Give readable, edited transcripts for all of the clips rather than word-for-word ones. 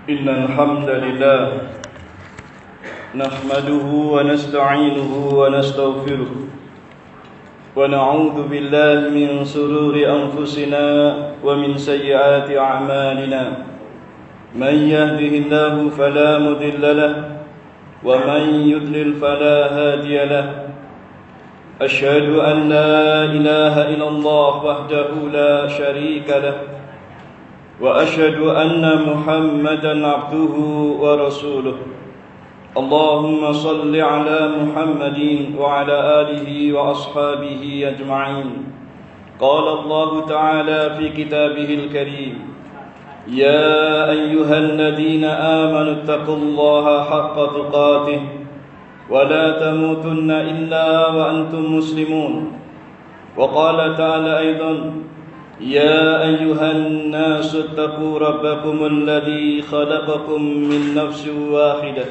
إن الحمد لله نحمده ونستعينه ونستغفره ونعوذ بالله من شرور أنفسنا ومن سيئات أعمالنا من يهده الله فلا مضل له ومن يضلل فلا هادي له أشهد أن لا إله إلا الله وحده لا شريك له وأشهد أن محمدا عبده ورسوله اللهم صل على محمد وعلى آله وأصحابه أجمعين قال الله تعالى في كتابه الكريم يا أيها الذين آمنوا اتقوا الله حق تقاته ولا تموتن إلا وأنتم مسلمون وقال تعالى أيضا يا أيها الناس اتقوا ربكم الذي خلقكم من نفس واحدة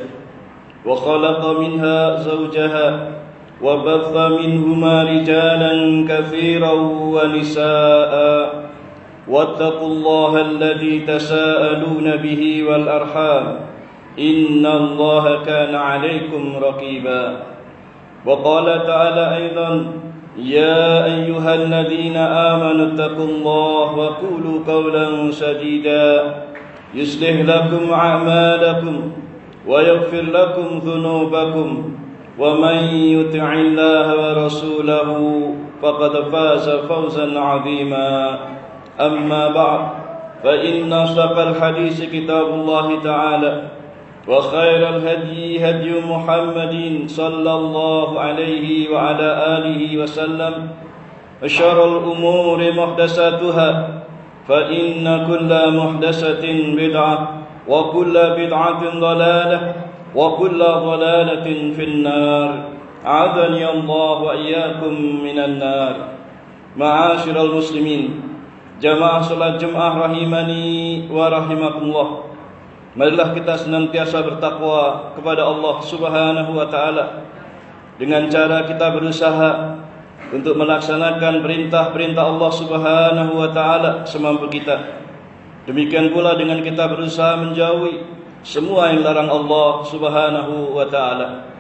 وخلق منها زوجها وبث منهما رجالا كثيرا ونساء واتقوا الله الذي تساءلون به والأرحام إن الله كان عليكم رقيبا وقال تعالى أيضا يا أيها الذين آمنوا اتقوا الله وقولوا قولا سديدا يصلح لكم أعمالكم ويغفر لكم ذنوبكم ومن يطع الله ورسوله فقد فاز فوزا عظيما أما بعد فإن أصدق الحديث كتاب الله تعالى وخير الهدي هدي محمد صلى الله عليه وعلى آله وسلم وشر الأمور محدثاتها فإن كل محدثة بدعة وكل بدعة ضلالة وكل ضلالة في النار أعاذني الله وإياكم من النار. معاشر المسلمين jamaah salat Jumat rahimani wa rahimakumullah. Marilah kita senantiasa bertakwa kepada Allah Subhanahu wa taala dengan cara kita berusaha untuk melaksanakan perintah-perintah Allah Subhanahu wa taala semampu kita. Demikian pula dengan kita berusaha menjauhi semua yang dilarang Allah Subhanahu wa taala.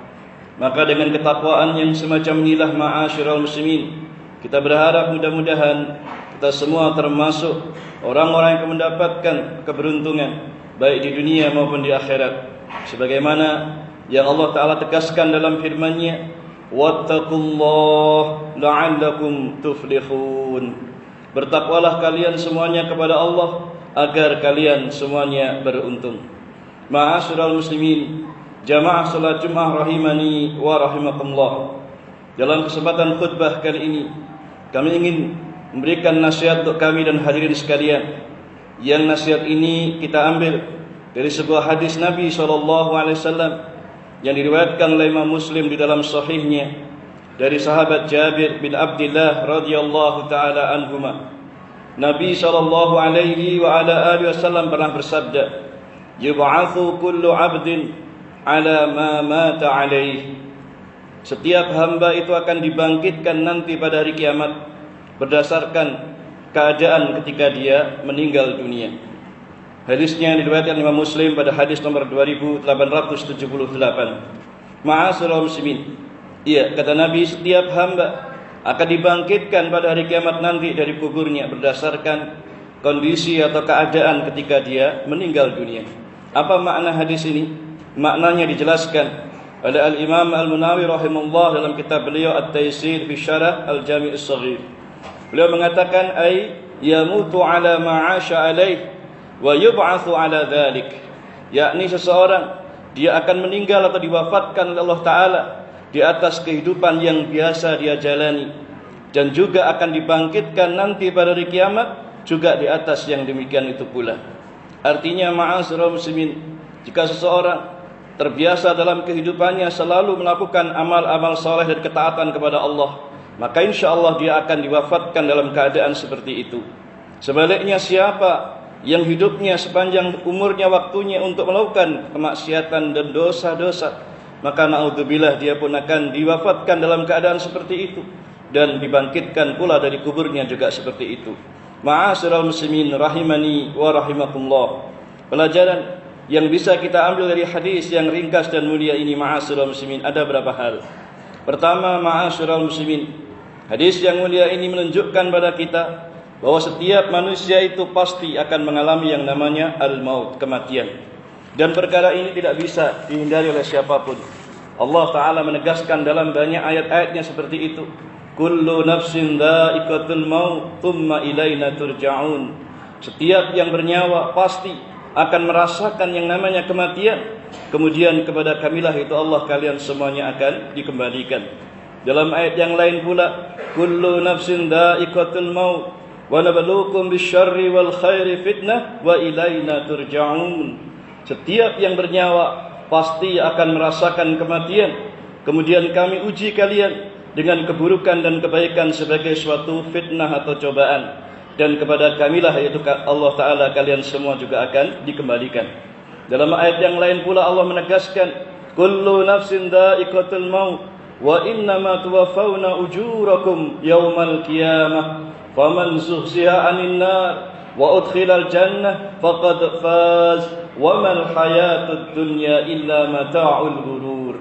Maka dengan ketakwaan yang semacam inilah ma'asyiral muslimin, kita berharap mudah-mudahan kita semua termasuk orang-orang yang akan mendapatkan keberuntungan baik di dunia maupun di akhirat, sebagaimana yang Allah Ta'ala tegaskan dalam firman-Nya, wattaqullaha la'allakum tuflihun. Bertakwalah kalian semuanya kepada Allah agar kalian semuanya beruntung. Ma'asyiral muslimin, jamaah salat Jumat rahimani wa rahimakumullah. Dalam kesempatan khutbah kali ini, kami ingin memberikan nasihat untuk kami dan hadirin sekalian. Yang nasihat ini kita ambil dari sebuah hadis Nabi SAW yang diriwayatkan oleh Imam Muslim di dalam sahihnya dari sahabat Jabir bin Abdullah radhiyallahu taala anhuma. Nabi SAW pernah bersabda, yub'atsu kullu 'abdin 'ala ma mata 'alaihi. Setiap hamba itu akan dibangkitkan nanti pada hari kiamat berdasarkan keadaan ketika dia meninggal dunia. Hadisnya diriwayatkan Imam Muslim pada hadis nomor 2878. Ma'asyiral muslimin, iya, kata Nabi, setiap hamba akan dibangkitkan pada hari kiamat nanti dari kuburnya berdasarkan kondisi atau keadaan ketika dia meninggal dunia. Apa makna hadis ini? Maknanya dijelaskan oleh Al-Imam Al-Munawi rahimahullah dalam kitab beliau At-Taysir fi Syarah Al-Jami' As-Shaghir. Beliau mengatakan yamutu ala ma'asha alaih wa yub'atsu ala dhalik, yakni seseorang dia akan meninggal atau diwafatkan oleh Allah Ta'ala di atas kehidupan yang biasa dia jalani, dan juga akan dibangkitkan nanti pada hari kiamat juga di atas yang demikian itu pula. Artinya ma'asyiral muslimin, jika seseorang terbiasa dalam kehidupannya selalu melakukan amal-amal saleh dan ketaatan kepada Allah, maka insya-Allah dia akan diwafatkan dalam keadaan seperti itu. Sebaliknya, siapa yang hidupnya sepanjang umurnya waktunya untuk melakukan kemaksiatan dan dosa-dosa, maka naudzubillah dia pun akan diwafatkan dalam keadaan seperti itu dan dibangkitkan pula dari kuburnya juga seperti itu. Ma'asyiral muslimin rahimani wa rahimakumullah. Pelajaran yang bisa kita ambil dari hadis yang ringkas dan mulia ini, ma'asyiral muslimin, ada berapa hal. Pertama, ma'asyiral muslimin, hadis yang mulia ini menunjukkan pada kita bahwa setiap manusia itu pasti akan mengalami yang namanya al-maut, kematian. Dan perkara ini tidak bisa dihindari oleh siapapun. Allah Ta'ala menegaskan dalam banyak ayat-ayatnya seperti itu. Kullu nafsin dha'iqatul maut, thumma ilaina turja'un. Setiap yang bernyawa pasti akan merasakan yang namanya kematian. Kemudian kepada kamilah itu Allah kalian semuanya akan dikembalikan. Dalam ayat yang lain pula, kullu nafsin dha'iqatul maut wa nabluukum bisyarri wal khairi fitnah wa ilaina turja'un. Setiap yang bernyawa pasti akan merasakan kematian. Kemudian kami uji kalian dengan keburukan dan kebaikan sebagai suatu fitnah atau cobaan. Dan kepada kamilah, yaitu Allah Ta'ala, kalian semua juga akan dikembalikan. Dalam ayat yang lain pula Allah menegaskan, kullu nafsin dha'iqatul maut wa innama tuwaffawna ujurakum yawmal qiyamah faman zuhziha 'anil nar wa udkhilal jannah faqad faz wa mal hayatud dunya illa mata'ul ghurur.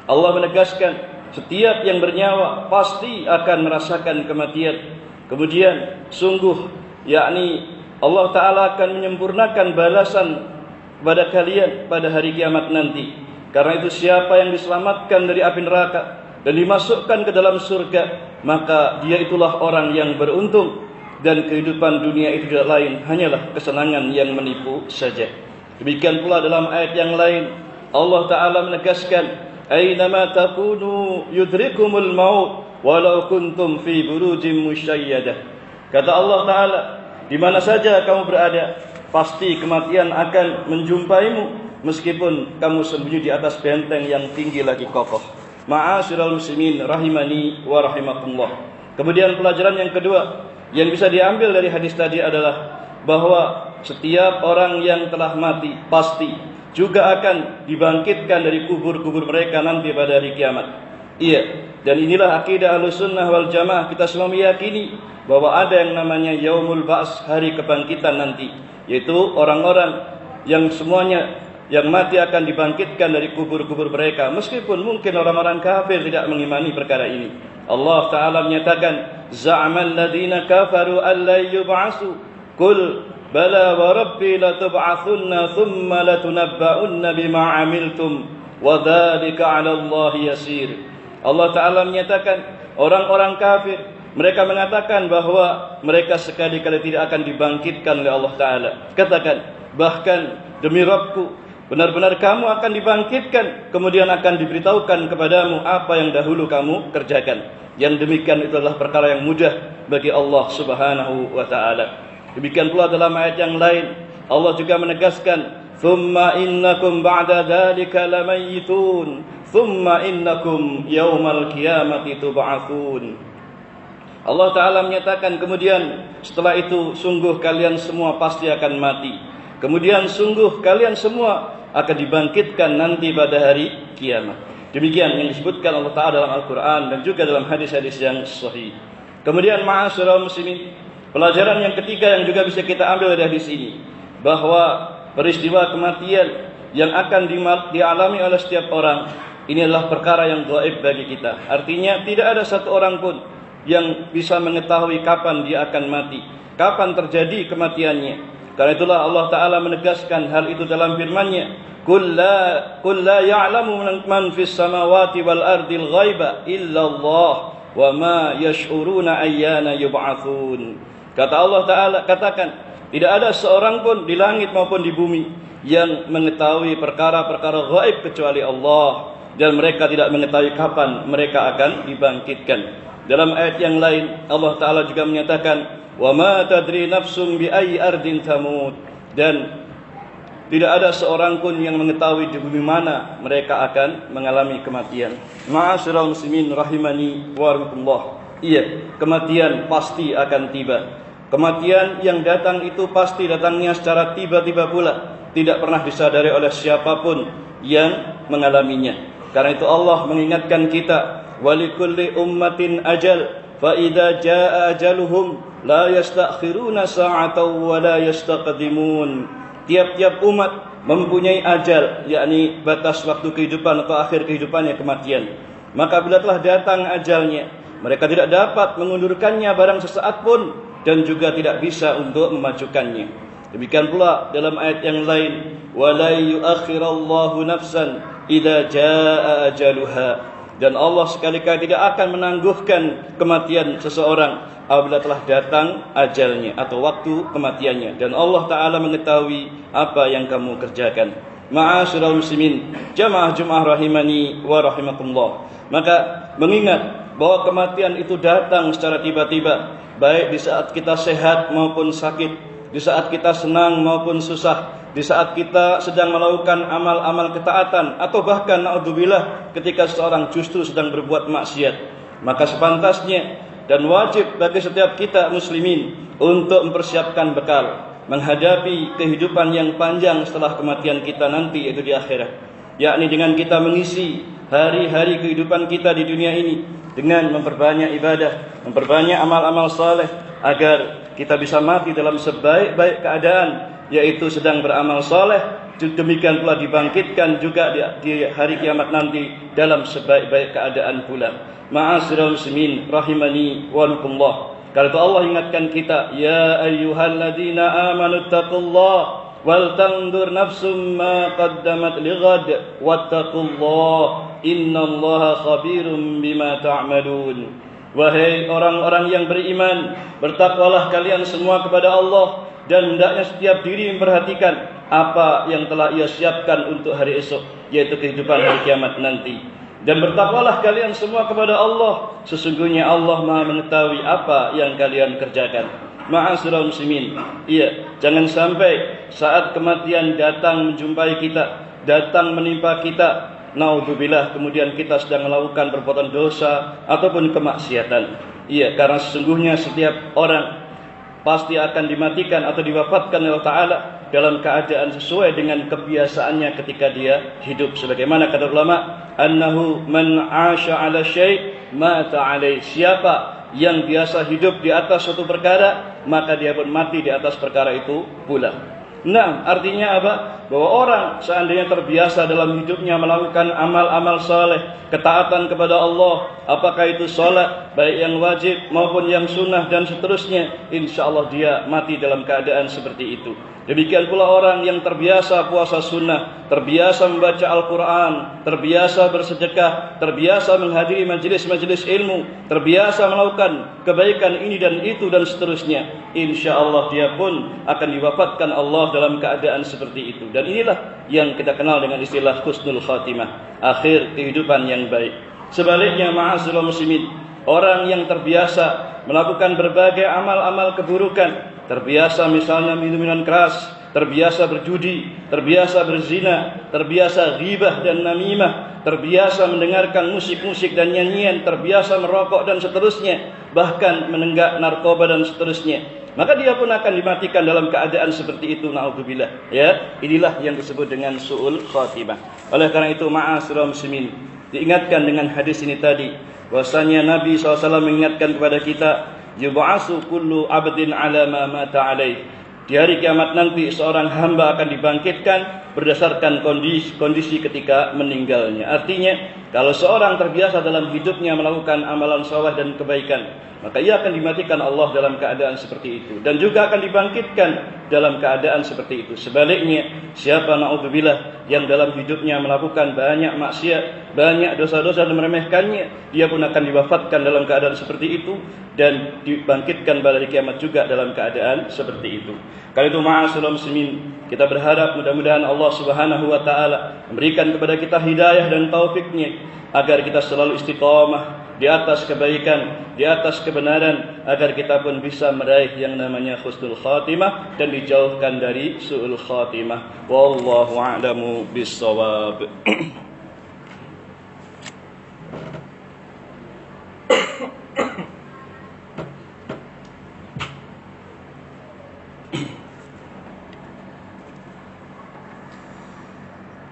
Allah menegaskan setiap yang bernyawa pasti akan merasakan kematian. Kemudian sungguh yakni Allah Ta'ala akan menyempurnakan balasan kepada kalian pada hari kiamat nanti. Karena itu siapa yang diselamatkan dari api neraka dan dimasukkan ke dalam surga, maka dia itulah orang yang beruntung. Dan kehidupan dunia itu tidak lain hanyalah kesenangan yang menipu saja. Demikian pula dalam ayat yang lain Allah Ta'ala menegaskan, aynama takunu yudrikumul maut walau kuntum fi burujim musyayyadah. Kata Allah Ta'ala, di mana saja kamu berada, pasti kematian akan menjumpaimu meskipun kamu sembunyi di atas benteng yang tinggi lagi kokoh. Ma'asyiral muslimin rahimani wa rahimakumullah. Kemudian pelajaran yang kedua yang bisa diambil dari hadis tadi adalah bahwa setiap orang yang telah mati pasti juga akan dibangkitkan dari kubur-kubur mereka nanti pada hari kiamat. Iya, dan inilah akidah Ahlussunnah wal Jamaah. Kita semua meyakini bahwa ada yang namanya Yaumul Ba'ts, hari kebangkitan nanti, yaitu orang-orang yang semuanya yang mati akan dibangkitkan dari kubur-kubur mereka. Meskipun mungkin orang-orang kafir tidak mengimani perkara ini. Allah Ta'ala menyatakan, za'amal ladina kafaru an la yub'asu qul bala wa rabbi latub'athunna thumma latunabba'unna bima 'amiltum wa dzalika 'ala Allah yasir. Allah Ta'ala menyatakan orang-orang kafir, mereka mengatakan bahwa mereka sekali-kali tidak akan dibangkitkan oleh Allah Ta'ala. Katakan, bahkan demi Rabbku, benar-benar kamu akan dibangkitkan, kemudian akan diberitahukan kepadamu apa yang dahulu kamu kerjakan. Yang demikian itu adalah perkara yang mudah bagi Allah Subhanahu wa Ta'ala. Demikian pula dalam ayat yang lain Allah juga menegaskan, thumma innakum ba'da dzalika lamayitun thumma innakum yaumal qiyamati tub'atsun. Allah Ta'ala menyatakan kemudian setelah itu sungguh kalian semua pasti akan mati. Kemudian sungguh kalian semua akan dibangkitkan nanti pada hari kiamat. Demikian yang disebutkan Allah Ta'ala dalam Al-Quran dan juga dalam hadis-hadis yang sahih. Kemudian ma'asyiral muslimin, pelajaran yang ketiga yang juga bisa kita ambil dari hadis ini, bahwa peristiwa kematian yang akan dialami oleh setiap orang ini adalah perkara yang gaib bagi kita. Artinya tidak ada satu orang pun yang bisa mengetahui kapan dia akan mati, kapan terjadi kematiannya. Karena itulah Allah Ta'ala menegaskan hal itu dalam firman-Nya, Qul la ya'lamu man fis samawati wal ardil ghaiba illa Allah wa ma yash'uruna ayyana yub'atsun. Kata Allah Ta'ala, katakan, tidak ada seorang pun di langit maupun di bumi yang mengetahui perkara-perkara gaib kecuali Allah, dan mereka tidak mengetahui kapan mereka akan dibangkitkan. Dalam ayat yang lain Allah Ta'ala juga menyatakan, wa ma tadri nafsum bi ayyi ardin tamut, dan tidak ada seorang pun yang mengetahui di bumi mana mereka akan mengalami kematian. Ma'asyiral muslimin rahimani wa rahmatullah. Iya, kematian pasti akan tiba. Kematian yang datang itu pasti datangnya secara tiba-tiba pula, tidak pernah disadari oleh siapapun yang mengalaminya. Karena itu Allah mengingatkan kita, walikulli ummatin ajal, fa idza jaa ajaluhum la yastakhiruna sa'atan wa la yastaqdimun. Tiap-tiap umat mempunyai ajal, yakni batas waktu kehidupan atau akhir kehidupannya kematian. Maka bila telah datang ajalnya, mereka tidak dapat mengundurkannya barang sesaat pun dan juga tidak bisa untuk memajukannya. Demikian pula dalam ayat yang lain, wala yuakhirallahu nafsan idza jaa ajaluha. Dan Allah sekali-kali tidak akan menangguhkan kematian seseorang apabila telah datang ajalnya atau waktu kematiannya. Dan Allah Ta'ala mengetahui apa yang kamu kerjakan. Ma'asyiral muslimin, jamaah Jumat rahimani wa rahimakumullah. Maka mengingat bahwa kematian itu datang secara tiba-tiba, baik di saat kita sehat maupun sakit, di saat kita senang maupun susah, di saat kita sedang melakukan amal-amal ketaatan, atau bahkan naudzubillah ketika seseorang justru sedang berbuat maksiat. Maka sepantasnya dan wajib bagi setiap kita muslimin untuk mempersiapkan bekal menghadapi kehidupan yang panjang setelah kematian kita nanti, yaitu di akhirat. Yakni dengan kita mengisi hari-hari kehidupan kita di dunia ini dengan memperbanyak ibadah, memperbanyak amal-amal saleh, agar kita bisa mati dalam sebaik-baik keadaan, yaitu sedang beramal saleh. Demikian pula dibangkitkan juga di hari kiamat nanti dalam sebaik-baik keadaan pula. Ma'asyiral muslimin rahimani wa rahimakumullah. Kalau itu Allah ingatkan kita, ya ayyuhalladzina amanu taqullaha wal tandur nafsum ma qaddamat lighad wattaqullaha innallaha khabirum bima ta'malun. Wahai orang-orang yang beriman, bertakwalah kalian semua kepada Allah, dan hendaknya setiap diri memperhatikan apa yang telah ia siapkan untuk hari esok, yaitu kehidupan hari kiamat nanti. Dan bertakwalah kalian semua kepada Allah, sesungguhnya Allah Maha mengetahui apa yang kalian kerjakan. Ma'asyiral muslimin, jangan sampai saat kematian datang menjumpai kita, datang menimpa kita, naudzubillah, kemudian kita sedang melakukan perbuatan dosa ataupun kemaksiatan. Karena sesungguhnya setiap orang pasti akan dimatikan atau diwafatkan oleh Allah Ta'ala dalam keadaan sesuai dengan kebiasaannya ketika dia hidup. Sebagaimana kata ulama, annahu man 'asha 'ala syai' mata 'alai. Siapa yang biasa hidup di atas suatu perkara, maka dia pun mati di atas perkara itu pula. Nah, artinya apa? Bahwa orang seandainya terbiasa dalam hidupnya melakukan amal-amal saleh, ketaatan kepada Allah, apakah itu salat, baik yang wajib maupun yang sunnah dan seterusnya, insyaallah dia mati dalam keadaan seperti itu. Demikian pula orang yang terbiasa puasa sunnah, terbiasa membaca Al-Quran, terbiasa bersedekah, terbiasa menghadiri majelis-majelis ilmu, terbiasa melakukan kebaikan ini dan itu dan seterusnya, insyaallah dia pun akan diwafatkan Allah dalam keadaan seperti itu. Dan inilah yang kita kenal dengan istilah husnul khatimah, akhir kehidupan yang baik. Sebaliknya, ma'asyiral muslimin, orang yang terbiasa melakukan berbagai amal-amal keburukan, terbiasa misalnya minum-minuman keras, terbiasa berjudi, terbiasa berzina, terbiasa ghibah dan namimah, terbiasa mendengarkan musik-musik dan nyanyian, terbiasa merokok dan seterusnya, bahkan menenggak narkoba dan seterusnya, maka dia pun akan dimatikan dalam keadaan seperti itu, naudzubillah. Inilah yang disebut dengan su'ul khatimah. Oleh karena itu, ma'asyiral muslimin, diingatkan dengan hadis ini tadi, bahwasanya Nabi SAW mengingatkan kepada kita, yub'asu kullu abdin ala ma mata alaih. Di hari kiamat nanti seorang hamba akan dibangkitkan berdasarkan kondisi ketika meninggalnya. Artinya, kalau seorang terbiasa dalam hidupnya melakukan amalan saleh dan kebaikan, maka ia akan dimatikan Allah dalam keadaan seperti itu, dan juga akan dibangkitkan dalam keadaan seperti itu. Sebaliknya, siapa naudzubillah yang dalam hidupnya melakukan banyak maksiat, banyak dosa-dosa dan meremehkannya, dia pun akan diwafatkan dalam keadaan seperti itu dan dibangkitkan pada hari kiamat juga dalam keadaan seperti itu. Kalau itu, ma'asyiral muslimin, kita berharap mudah-mudahan Allah Subhanahu wa taala memberikan kepada kita hidayah dan taufiknya agar kita selalu istiqamah di atas kebaikan, di atas kebenaran, agar kita pun bisa meraih yang namanya husnul khatimah dan dijauhkan dari su'ul khatimah. Wallahu a'lamu bis-shawab.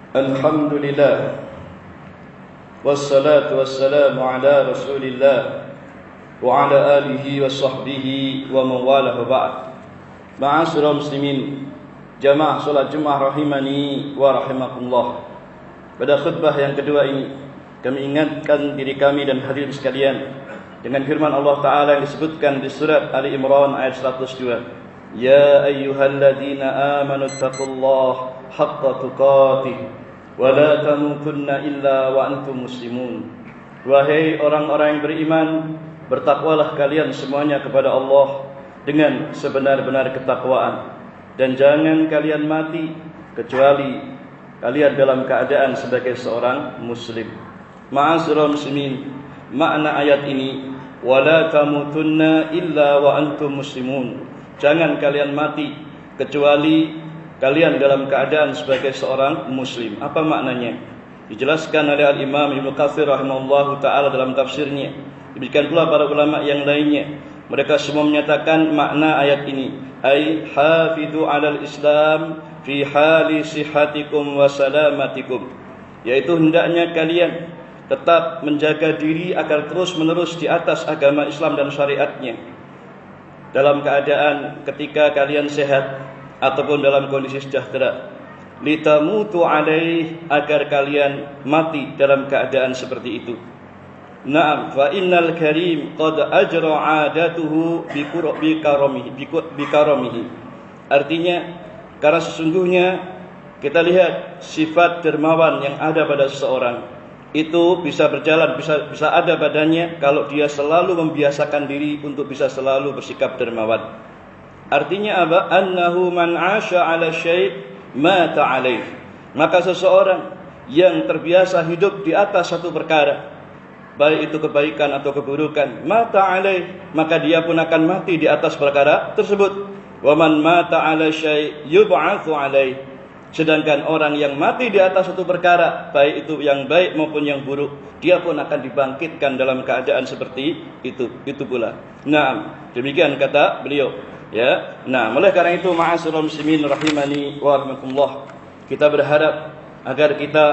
Alhamdulillah, wassalatu wassalamu ala rasulillah wa ala alihi wa sahbihi wa mawalah wa ba'd. Ma'asyiral muslimin, Jamaah salat Jumat rahimani wa rahimakumullah. Pada khutbah yang kedua ini kami ingatkan diri kami dan hadirin sekalian dengan firman Allah Ta'ala yang disebutkan di surat Ali Imran ayat 102. Ya ayyuhalladzina amanu taqullaha haqqa tuqatih wa la tamutunna illa wa antum muslimun. Wahai orang-orang yang beriman, bertakwalah kalian semuanya kepada Allah dengan sebenar-benar ketakwaan, dan jangan kalian mati kecuali kalian dalam keadaan sebagai seorang muslim. Ma'asyiral muslimin, makna ayat ini wala tamutunna illa wa antum muslimun. Jangan kalian mati kecuali kalian dalam keadaan sebagai seorang muslim. Apa maknanya? Dijelaskan oleh Al-Imam Ibnu Katsir rahimahullahu taala dalam tafsirnya. Demikian pula para ulama yang lainnya. Mereka semua menyatakan makna ayat ini, ai hafizu 'alal Islam fi hali sihhatikum wa salamatikum, yaitu hendaknya kalian tetap menjaga diri agar terus-menerus di atas agama Islam dan syariatnya, dalam keadaan ketika kalian sehat ataupun dalam kondisi sejahtera. Litamutu alaih, agar kalian mati dalam keadaan seperti itu. Na'am, fa innal karim qad ajra 'adatuhu bi karamihi. Artinya, karena sesungguhnya kita lihat sifat dermawan yang ada pada seseorang itu bisa berjalan, bisa ada padanya kalau dia selalu membiasakan diri untuk bisa selalu bersikap dermawan. Artinya apa? Annahu man 'asha 'ala syai' mata 'alaih. Maka seseorang yang terbiasa hidup di atas satu perkara, baik itu kebaikan atau keburukan, mata 'alaih, maka dia pun akan mati di atas perkara tersebut. Wa man mata 'ala syai' yub'atsu 'alaih. Sedangkan orang yang mati di atas satu perkara, baik itu yang baik maupun yang buruk, dia pun akan dibangkitkan dalam keadaan seperti itu. Itu pula. Nah, demikian kata beliau. Ya. Nah, oleh karena itu ma'asyiral muslimin rahimani wa rahimakumullah, kita berharap agar kita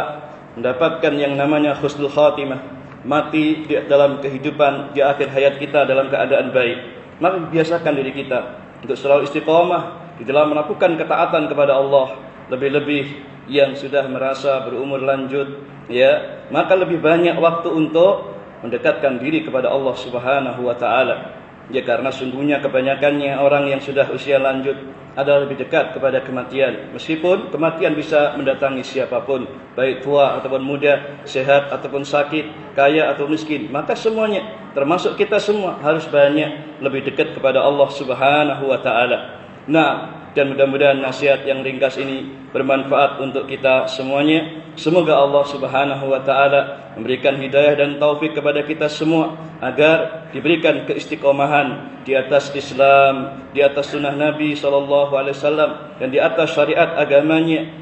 mendapatkan yang namanya husnul khatimah, mati dalam kehidupan di akhir hayat kita dalam keadaan baik. Maka biasakan diri kita untuk selalu istiqamah di dalam melakukan ketaatan kepada Allah. Lebih-lebih yang sudah merasa berumur lanjut, ya, maka lebih banyak waktu untuk mendekatkan diri kepada Allah Subhanahu wa taala. Ya, karena sungguhnya kebanyakannya orang yang sudah usia lanjut adalah lebih dekat kepada kematian. Meskipun kematian bisa mendatangi siapapun, baik tua ataupun muda, sehat ataupun sakit, kaya atau miskin, maka semuanya, termasuk kita semua, harus banyak lebih dekat kepada Allah Subhanahu wa taala. Nah, dan mudah-mudahan nasihat yang ringkas ini bermanfaat untuk kita semuanya. Semoga Allah Subhanahu wa taala memberikan hidayah dan taufik kepada kita semua agar diberikan keistiqomahan di atas Islam, di atas sunnah Nabi sallallahu alaihi wasallam, dan di atas syariat agamanya,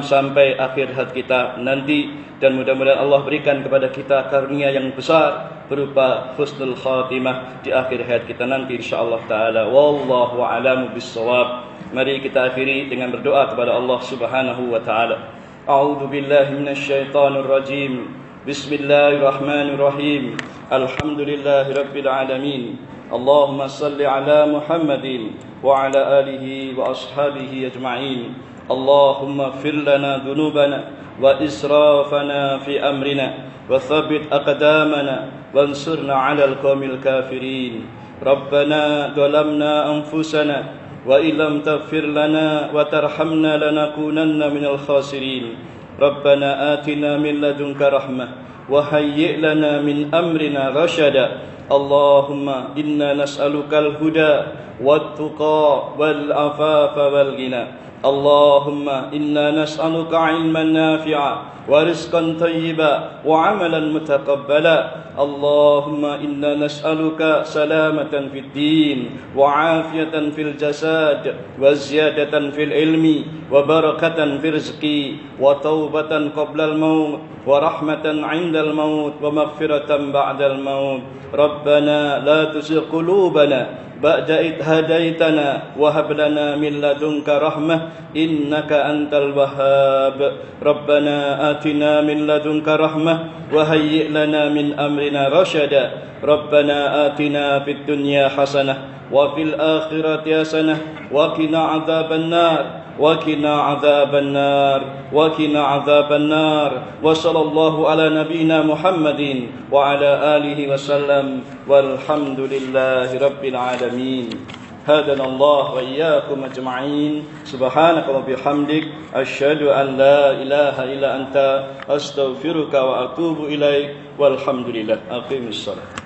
sampai akhir hayat kita nanti. Dan mudah-mudahan Allah berikan kepada kita karunia yang besar berupa husnul khatimah di akhir hayat kita nanti insyaallah taala. Wallahu a'lamu bis-shawab. Mari kita akhiri dengan berdoa kepada Allah Subhanahu wa taala. A'udzu billahi minasyaitonir rajim. Bismillahirrahmanirrahim. Alhamdulillahirabbil alamin. Allahumma shalli ala Muhammadin wa ala alihi wa ashabihi ajma'in. Allahumma ighfir lana dhunubana wa israfana fi amrina wa thabbit aqdamana wansurna 'alal qaumil kafirin. Rabbana dhalamna anfusana wa illam taghfir lana wa tarhamna lanakunanna minal khasirin. Rabbana atina min ladunka rahmah wa hayyi' lana min amrina rashada. Allahumma inna nas'alukal huda wat tuqa wal afafa wal ghina. Allahumma inna nas'aluka 'ilman nafi'a wa rizqan thayyiba wa 'amalan mutaqabbala. Allahumma inna nas'aluka salamatan fid din wa 'afiyatan fil jasad wa ziyadatan fil ilmi wa barakatan fil rizqi wa taubatan qabla al maut wa rahmatan 'inda al maut wa maghfiratan ba'da al maut. Rabbana la tuzigh qulubana ba'da idh hadaitana wa hab lana min ladunka rahmah innaka antal wahhab. Rabbana atina min ladunka rahmah wa hayyi' lana min amrina rashada. Rabbana atina fid dunya hasanah wa fil akhirati hasanah wa qina adzaban nar. وقنا عذاب النار وقنا عذاب النار وصلى الله على نبينا محمد وعلى آله وسلم والحمد لله رب العالمين. هدنا الله وإياكم أجمعين. سبحانك وبحمدك أشهد أن لا إله إلا أنت أستغفرك وأتوب إليك والحمد لله. أقيم الصلاة.